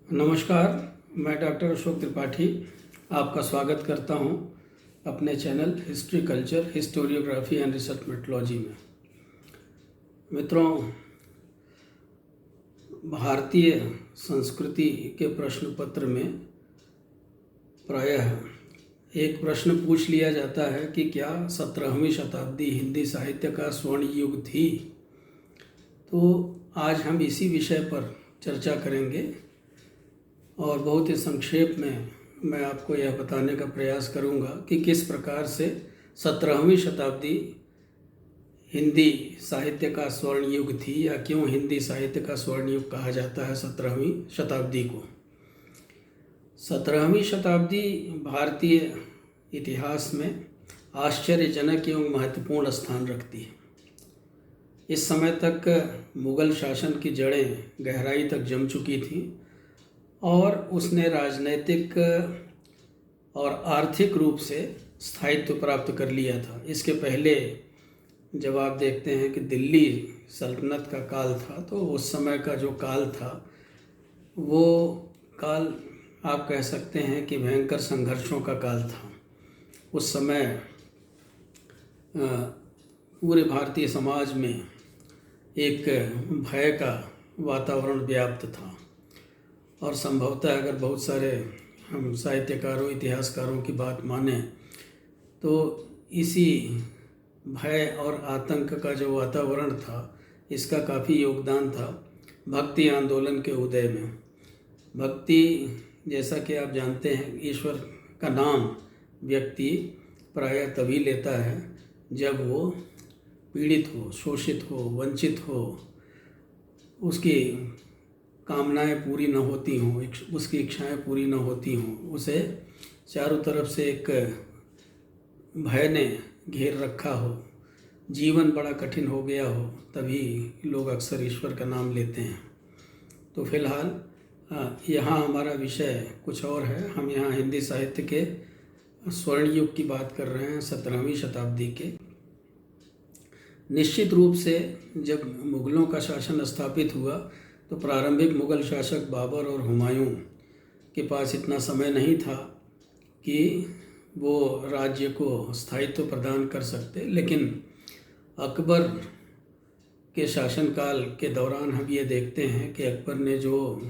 नमस्कार, मैं डॉक्टर अशोक त्रिपाठी आपका स्वागत करता हूं अपने channel history culture historiography and research methodology में। मित्रों, भारतीय संस्कृति के प्रश्न पत्र में प्रायः एक प्रश्न पूछ लिया जाता है कि क्या 17वीं शताब्दी हिंदी साहित्य का स्वर्ण युग थी। तो आज हम इसी विषय पर चर्चा करेंगे और बहुत ही संक्षेप में मैं आपको यह बताने का प्रयास करूंगा कि किस प्रकार से 17वीं शताब्दी हिंदी साहित्य का स्वर्ण युग थी या क्यों हिंदी साहित्य का स्वर्ण युग कहा जाता है 17वीं शताब्दी को। 17वीं शताब्दी भारतीय इतिहास में आश्चर्यजनक एवं महत्वपूर्ण स्थान रखती है। इस समय तक मुग़ल शासन की जड़ें गहराई तक जम चुकी थीं और उसने राजनीतिक और आर्थिक रूप से स्थायित्व प्राप्त कर लिया था। इसके पहले जब आप देखते हैं कि दिल्ली सल्तनत का काल था, तो उस समय का जो काल था वो काल आप कह सकते हैं कि भयंकर संघर्षों का काल था। उस समय पूरे भारतीय समाज में एक भय का वातावरण व्याप्त था और संभवतः अगर बहुत सारे हम साहित्यकारों इतिहासकारों की बात मानें तो इसी भय और आतंक का जो वातावरण था इसका काफ़ी योगदान था भक्ति आंदोलन के उदय में। भक्ति, जैसा कि आप जानते हैं, ईश्वर का नाम व्यक्ति प्रायः तभी लेता है जब वो पीड़ित हो, शोषित हो, वंचित हो, उसकी कामनाएं पूरी न होती हों, उसकी इच्छाएं पूरी न होती हों, उसे चारों तरफ से एक भय ने घेर रखा हो, जीवन बड़ा कठिन हो गया हो, तभी लोग अक्सर ईश्वर का नाम लेते हैं। तो फिलहाल यहाँ हमारा विषय कुछ और है। हम यहाँ हिंदी साहित्य के स्वर्ण युग की बात कर रहे हैं, 17वीं शताब्दी के। निश्चित रूप से जब मुग़लों का शासन स्थापित हुआ तो प्रारंभिक मुग़ल शासक बाबर और हुमायूं के पास इतना समय नहीं था कि वो राज्य को स्थायित्व प्रदान कर सकते, लेकिन अकबर के शासनकाल के दौरान हम ये देखते हैं कि अकबर ने जो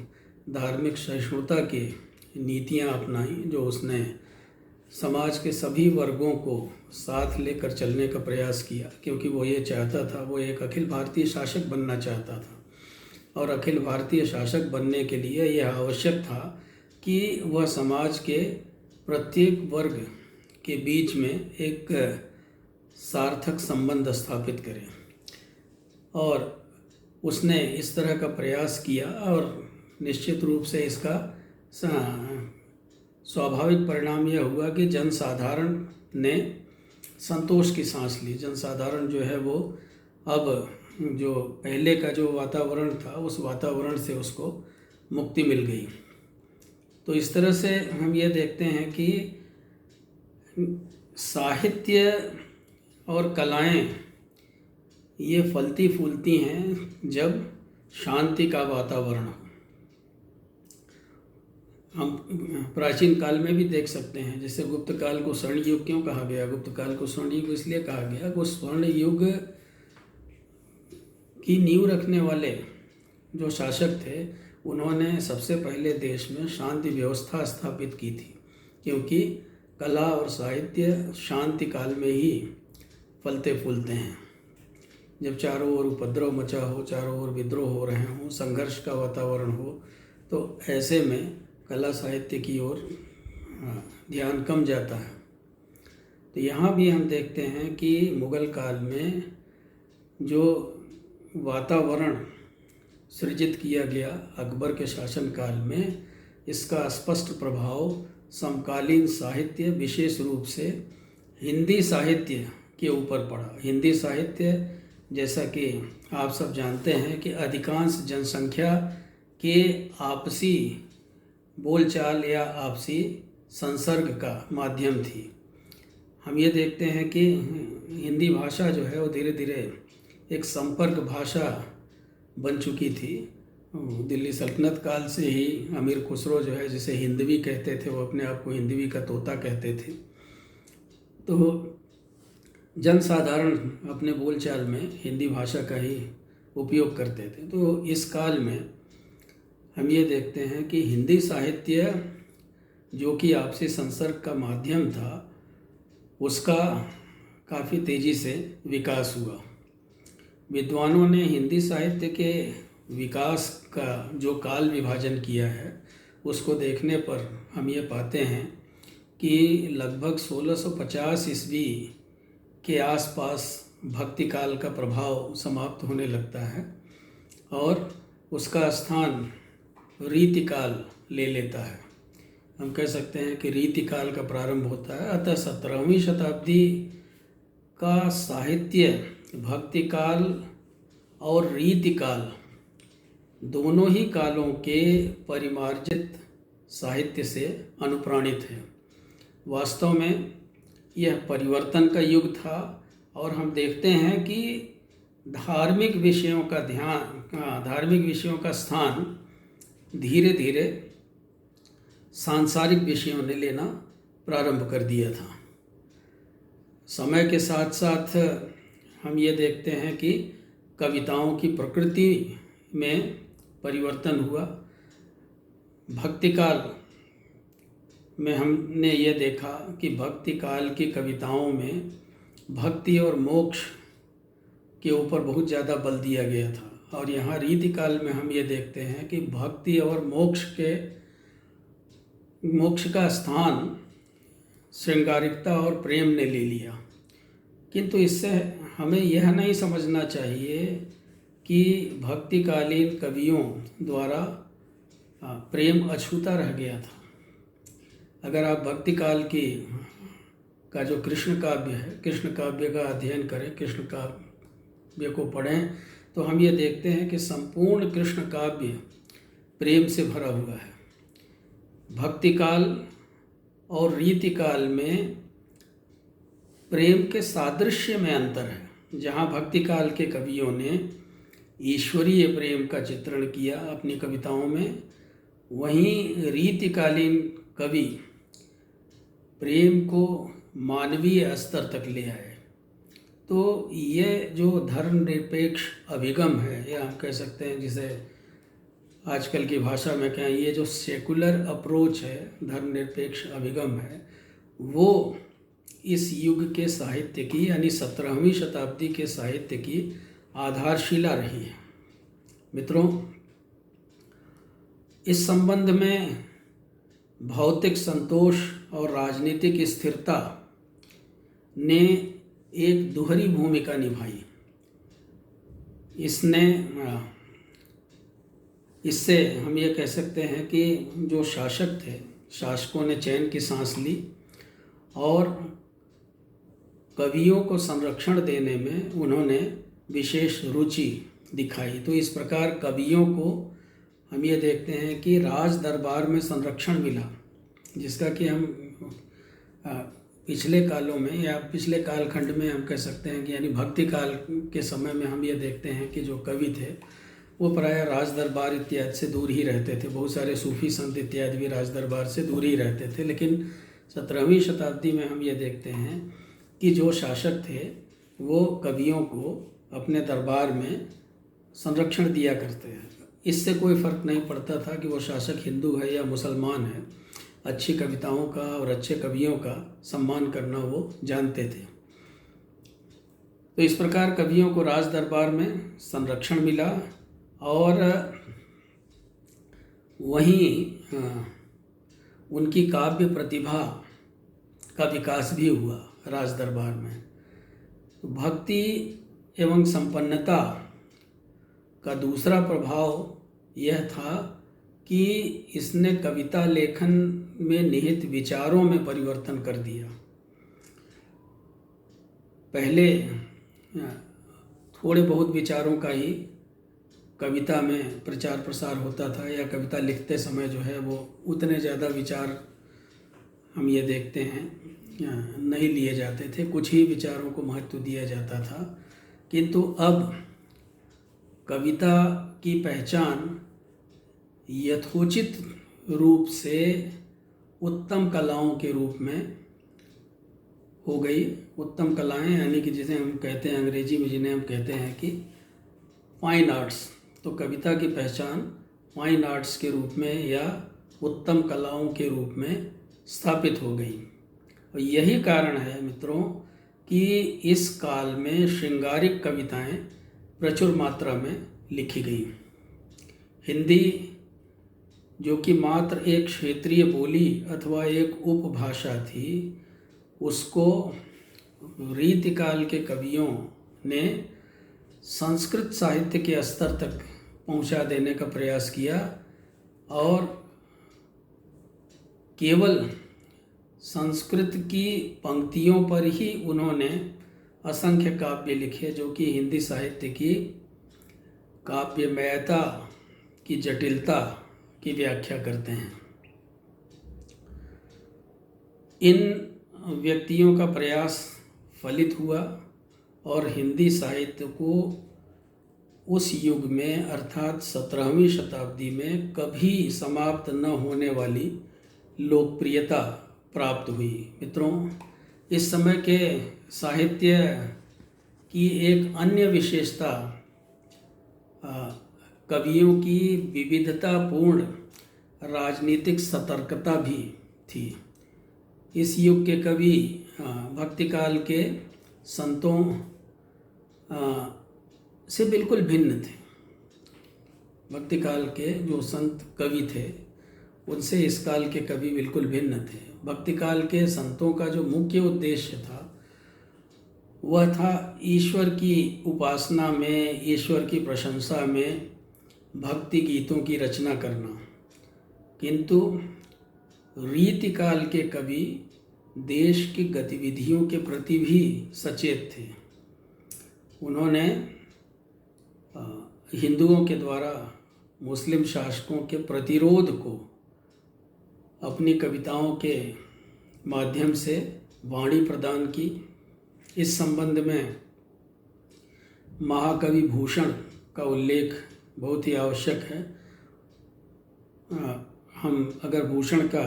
धार्मिक सहिष्णुता की नीतियाँ अपनाई, जो उसने समाज के सभी वर्गों को साथ लेकर चलने का प्रयास किया, क्योंकि वो ये चाहता था, वो एक अखिल भारतीय शासक बनना चाहता था और अखिल भारतीय शासक बनने के लिए यह आवश्यक था कि वह समाज के प्रत्येक वर्ग के बीच में एक सार्थक संबंध स्थापित करे। और उसने इस तरह का प्रयास किया और निश्चित रूप से इसका स्वाभाविक परिणाम यह हुआ कि जनसाधारण ने संतोष की सांस ली। जनसाधारण जो है वो अब जो पहले का जो वातावरण था उस वातावरण से उसको मुक्ति मिल गई। तो इस तरह से हम ये देखते हैं कि साहित्य और कलाएं ये फलती फूलती हैं जब शांति का वातावरण हो। हम प्राचीन काल में भी देख सकते हैं, जैसे गुप्त काल को स्वर्ण युग क्यों कहा गया। गुप्त काल को स्वर्ण युग इसलिए कहा गया, वो स्वर्ण युग की नींव रखने वाले जो शासक थे उन्होंने सबसे पहले देश में शांति व्यवस्था स्थापित की थी, क्योंकि कला और साहित्य शांति काल में ही फलते फूलते हैं। जब चारों ओर उपद्रव मचा हो, चारों ओर विद्रोह हो रहे हों, संघर्ष का वातावरण हो, तो ऐसे में कला साहित्य की ओर ध्यान कम जाता है। तो यहाँ भी हम देखते हैं कि मुग़ल काल में जो वातावरण सृजित किया गया अकबर के शासनकाल में, इसका स्पष्ट प्रभाव समकालीन साहित्य, विशेष रूप से हिंदी साहित्य के ऊपर पड़ा। हिंदी साहित्य, जैसा कि आप सब जानते हैं, कि अधिकांश जनसंख्या के आपसी बोलचाल या आपसी संसर्ग का माध्यम थी। हम ये देखते हैं कि हिंदी भाषा जो है वो धीरे धीरे एक संपर्क भाषा बन चुकी थी दिल्ली सल्तनत काल से ही अमीर खुसरो जो है, जिसे हिंदवी कहते थे, वो अपने आप को हिंदवी का तोता कहते थे। तो जनसाधारण अपने बोलचाल में हिंदी भाषा का ही उपयोग करते थे। तो इस काल में हम ये देखते हैं कि हिंदी साहित्य जो कि आपसी संसर्ग का माध्यम था, उसका काफ़ी तेज़ी से विकास हुआ। विद्वानों ने हिंदी साहित्य के विकास का जो काल विभाजन किया है, उसको देखने पर हम ये पाते हैं कि लगभग 1650 ईस्वी के आसपास भक्ति काल का प्रभाव समाप्त होने लगता है और उसका स्थान रीतिकाल ले लेता है। हम कह सकते हैं कि रीतिकाल का प्रारंभ होता है। अतः 17वीं शताब्दी का साहित्य भक्ति काल और रीतिकाल दोनों ही कालों के परिमार्जित साहित्य से अनुप्राणित है। वास्तव में यह परिवर्तन का युग था और हम देखते हैं कि धार्मिक विषयों का स्थान धीरे धीरे सांसारिक विषयों ने लेना प्रारंभ कर दिया था। समय के साथ साथ हम ये देखते हैं कि कविताओं की प्रकृति में परिवर्तन हुआ। भक्ति काल में हमने ये देखा कि भक्ति काल की कविताओं में भक्ति और मोक्ष के ऊपर बहुत ज़्यादा बल दिया गया था, और यहाँ रीति काल में हम ये देखते हैं कि भक्ति और मोक्ष का स्थान श्रृंगारिकता और प्रेम ने ले लिया। किंतु इससे हमें यह नहीं समझना चाहिए कि भक्तिकालीन कवियों द्वारा प्रेम अछूता रह गया था। अगर आप भक्ति काल का जो कृष्ण काव्य है, कृष्ण काव्य का अध्ययन करें, कृष्ण काव्य को पढ़ें, तो हम ये देखते हैं कि संपूर्ण कृष्ण काव्य प्रेम से भरा हुआ है। भक्ति काल और रीति काल में प्रेम के सादृश्य में अंतर है। जहाँ भक्ति काल के कवियों ने ईश्वरीय प्रेम का चित्रण किया अपनी कविताओं में, वहीं रीतिकालीन कवि प्रेम को मानवीय स्तर तक ले आए। तो ये जो धर्मनिरपेक्ष अभिगम है, या हम कह सकते हैं जिसे आजकल की भाषा में कहें, ये जो सेकुलर अप्रोच है, धर्मनिरपेक्ष अभिगम है, वो इस युग के साहित्य की, यानी 17वीं शताब्दी के साहित्य की आधारशिला रही है। मित्रों, इस संबंध में भौतिक संतोष और राजनीतिक स्थिरता ने एक दोहरी भूमिका निभाई। इससे हम ये कह सकते हैं कि जो शासक थे, शासकों ने चैन की सांस ली और कवियों को संरक्षण देने में उन्होंने विशेष रुचि दिखाई। तो इस प्रकार कवियों को हम ये देखते हैं कि राज दरबार में संरक्षण मिला, जिसका कि हम पिछले कालों में या पिछले कालखंड में हम कह सकते हैं कि यानी भक्ति काल के समय में हम ये देखते हैं कि जो कवि थे वो प्रायः राज दरबार इत्यादि से दूर ही रहते थे। बहुत सारे सूफी संत इत्यादि भी राज दरबार से दूर ही रहते थे। लेकिन 17वीं शताब्दी में हम ये देखते हैं कि जो शासक थे वो कवियों को अपने दरबार में संरक्षण दिया करते हैं। इससे कोई फ़र्क नहीं पड़ता था कि वो शासक हिंदू है या मुसलमान है। अच्छी कविताओं का और अच्छे कवियों का सम्मान करना वो जानते थे। तो इस प्रकार कवियों को राज दरबार में संरक्षण मिला और वहीं उनकी काव्य प्रतिभा का विकास भी हुआ राज दरबार में। तो भक्ति एवं संपन्नता का दूसरा प्रभाव यह था कि इसने कविता लेखन में निहित विचारों में परिवर्तन कर दिया। पहले थोड़े बहुत विचारों का ही कविता में प्रचार प्रसार होता था, या कविता लिखते समय जो है वो उतने ज़्यादा विचार हम ये देखते हैं नहीं लिए जाते थे, कुछ ही विचारों को महत्व दिया जाता था। किंतु अब कविता की पहचान यथोचित रूप से उत्तम कलाओं के रूप में हो गई। उत्तम कलाएं यानी कि जिसे हम कहते हैं अंग्रेजी में, जिन्हें हम कहते हैं कि फाइन आर्ट्स। तो कविता की पहचान फाइन आर्ट्स के रूप में या उत्तम कलाओं के रूप में स्थापित हो गई। और यही कारण है मित्रों कि इस काल में श्रृंगारिक कविताएं प्रचुर मात्रा में लिखी गई। हिंदी जो कि मात्र एक क्षेत्रीय बोली अथवा एक उपभाषा थी, उसको रीतिकाल के कवियों ने संस्कृत साहित्य के स्तर तक पहुंचा देने का प्रयास किया और केवल संस्कृत की पंक्तियों पर ही उन्होंने असंख्य काव्य लिखे जो कि हिंदी साहित्य की काव्यमयता की जटिलता की व्याख्या करते हैं। इन व्यक्तियों का प्रयास फलित हुआ और हिंदी साहित्य को उस युग में अर्थात 17वीं शताब्दी में कभी समाप्त न होने वाली लोकप्रियता प्राप्त हुई। मित्रों, इस समय के साहित्य की एक अन्य विशेषता कवियों की विविधतापूर्ण राजनीतिक सतर्कता भी थी। इस युग के कवि भक्तिकाल के संतों से बिल्कुल भिन्न थे। भक्तिकाल के जो संत कवि थे उनसे इस काल के कवि बिल्कुल भिन्न थे। भक्तिकाल के संतों का जो मुख्य उद्देश्य था वह था ईश्वर की उपासना में, ईश्वर की प्रशंसा में भक्ति गीतों की रचना करना। किंतु रीतिकाल के कवि देश की गतिविधियों के प्रति भी सचेत थे। उन्होंने हिंदुओं के द्वारा मुस्लिम शासकों के प्रतिरोध को अपनी कविताओं के माध्यम से वाणी प्रदान की। इस संबंध में महाकवि भूषण का उल्लेख बहुत ही आवश्यक है। हम अगर भूषण का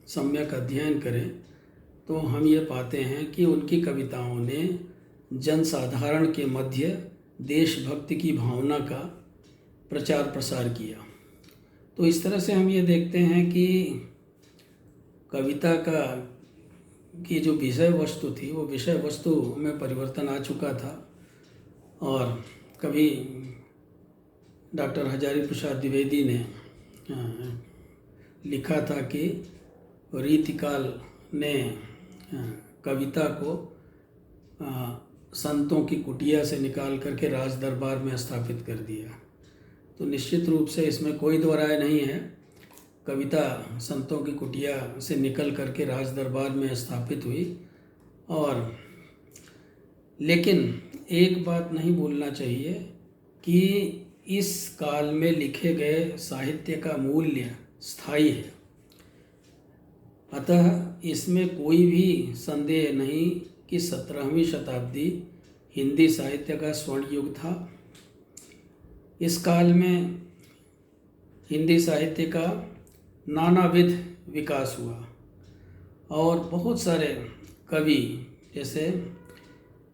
सम्यक अध्ययन करें तो हम ये पाते हैं कि उनकी कविताओं ने जनसाधारण के मध्य देशभक्ति की भावना का प्रचार प्रसार किया। तो इस तरह से हम ये देखते हैं कि कविता की जो विषय वस्तु थी वो विषय वस्तु में परिवर्तन आ चुका था। और कभी डॉक्टर हजारी प्रसाद द्विवेदी ने लिखा था कि रीतिकाल ने कविता को संतों की कुटिया से निकाल करके राज दरबार में स्थापित कर दिया। तो निश्चित रूप से इसमें कोई दो राय नहीं है। कविता संतों की कुटिया से निकल करके राज दरबार में स्थापित हुई। और लेकिन एक बात नहीं भूलना चाहिए कि इस काल में लिखे गए साहित्य का मूल्य स्थायी है। अतः इसमें कोई भी संदेह नहीं कि 17वीं शताब्दी हिंदी साहित्य का स्वर्ण युग था। इस काल में हिंदी साहित्य का नानाविध विकास हुआ और बहुत सारे कवि जैसे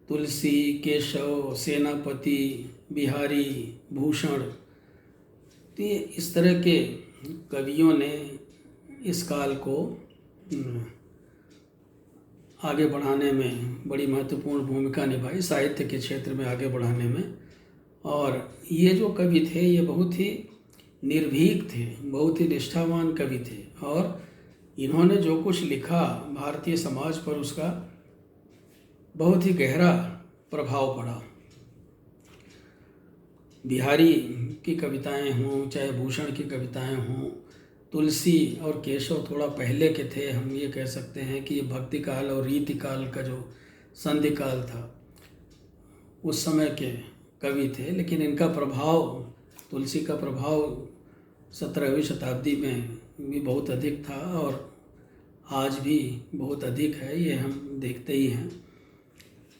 तुलसी, केशव, सेनापति, बिहारी, भूषण, तो इस तरह के कवियों ने इस काल को आगे बढ़ाने में बड़ी महत्वपूर्ण भूमिका निभाई, साहित्य के क्षेत्र में आगे बढ़ाने में। और ये जो कवि थे ये बहुत ही निर्भीक थे, बहुत ही निष्ठावान कवि थे और इन्होंने जो कुछ लिखा भारतीय समाज पर उसका बहुत ही गहरा प्रभाव पड़ा। बिहारी की कविताएं हों, चाहे भूषण की कविताएं हों, तुलसी और केशव थोड़ा पहले के थे। हम ये कह सकते हैं कि ये भक्ति काल और रीति काल का जो संधि काल था उस समय के कवि थे। लेकिन इनका प्रभाव, तुलसी का प्रभाव 17वीं शताब्दी में भी बहुत अधिक था और आज भी बहुत अधिक है, ये हम देखते ही हैं।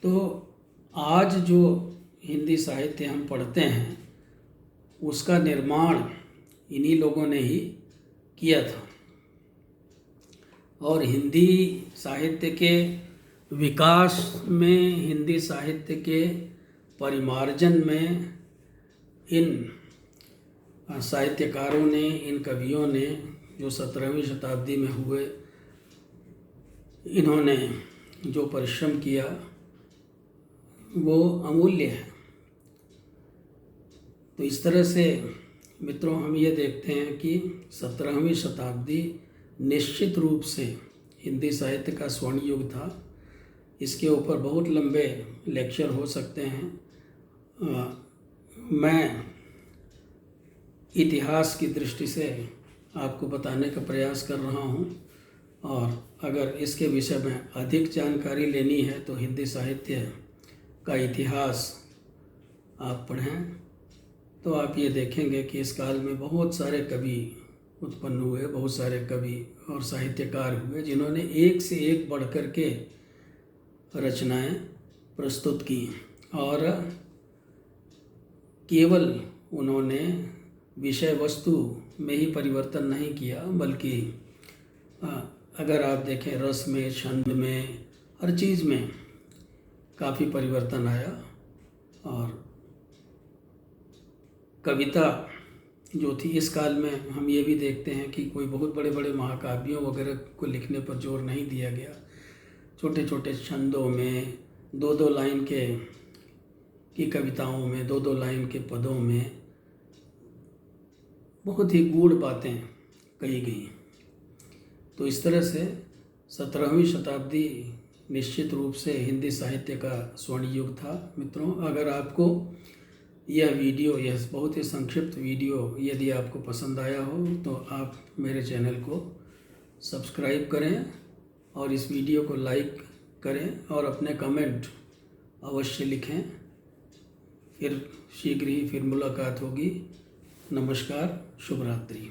तो आज जो हिंदी साहित्य हम पढ़ते हैं उसका निर्माण इन्हीं लोगों ने ही किया था। और हिंदी साहित्य के विकास में, हिंदी साहित्य के परिमार्जन में इन साहित्यकारों ने, इन कवियों ने जो 17वीं शताब्दी में हुए, इन्होंने जो परिश्रम किया वो अमूल्य है। तो इस तरह से मित्रों हम ये देखते हैं कि 17वीं शताब्दी निश्चित रूप से हिंदी साहित्य का स्वर्ण युग था। इसके ऊपर बहुत लंबे लेक्चर हो सकते हैं। मैं इतिहास की दृष्टि से आपको बताने का प्रयास कर रहा हूँ, और अगर इसके विषय में अधिक जानकारी लेनी है तो हिंदी साहित्य का इतिहास आप पढ़ें तो आप ये देखेंगे कि इस काल में बहुत सारे कवि उत्पन्न हुए, बहुत सारे कवि और साहित्यकार हुए जिन्होंने एक से एक बढ़ कर के रचनाएं प्रस्तुत की। और केवल उन्होंने विषय वस्तु में ही परिवर्तन नहीं किया, बल्कि अगर आप देखें रस में, छंद में, हर चीज़ में काफ़ी परिवर्तन आया। और कविता जो थी इस काल में, हम ये भी देखते हैं कि कोई बहुत बड़े बड़े महाकाव्यों वगैरह को लिखने पर जोर नहीं दिया गया। छोटे छोटे छंदों में, दो दो लाइन की कविताओं में, दो दो लाइन के पदों में बहुत ही गूढ़ बातें कही गई। तो इस तरह से 17वीं शताब्दी निश्चित रूप से हिंदी साहित्य का स्वर्ण युग था। मित्रों, अगर आपको यह वीडियो, यह बहुत ही संक्षिप्त वीडियो यदि आपको पसंद आया हो तो आप मेरे चैनल को सब्सक्राइब करें और इस वीडियो को लाइक करें और अपने कमेंट अवश्य लिखें। फिर शीघ्र ही फिर मुलाकात होगी। नमस्कार, शुभ रात्रि।